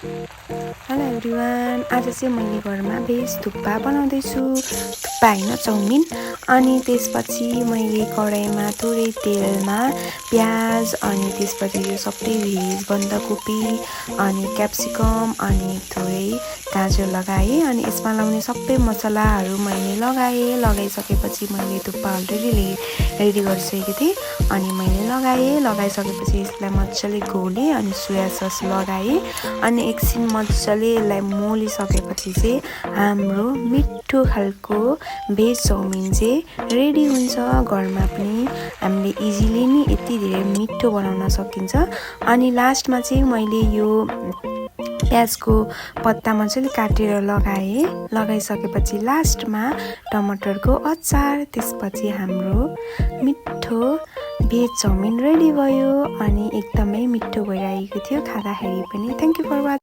Hello everyone, आज चाहिँ मैले घरमा भेज थुक्पा बनाउँदैछु। थुक्पा होइन, चाउमिन। अनि त्यसपछि मैले कराईमा थोरै तेलमा प्याज अनि त्यसपछि यो सबै भेज बन्दाकोपी अनि क्याप्सिकम अनि थोरै गाजर लगाएँ। अनि यसमा लगाउने सबै मसलाहरू मैले लगाइसकेपछि मैले थुक्पा अलरेडी रेडी गरिसकेको थिएँ। अनि मैले लगाइसकेपछि यसलाई मजाले घोलेँ अनि सोया सस लगाएँ। अनि एकछिन मजाले यसलाई मोलिसकेपछि चाहिँ हाम्रो मिठो खालको भेज चाउमिन चाहिँ रेडी हुन्छ। घरमा पनि हामीले इजिली नै यति धेरै मिठो बनाउन सकिन्छ। अनि लास्टमा चाहिँ मैले यो प्याजको पत्ता मजाले काटेर लगाइसकेपछि लास्टमा टमाटरको अचार, त्यसपछि हाम्रो मिठो भेज चाउमिन रेडी भयो। अनि एकदमै मिठो भइरहेको थियो खाँदाखेरि पनि। Thank you for watching.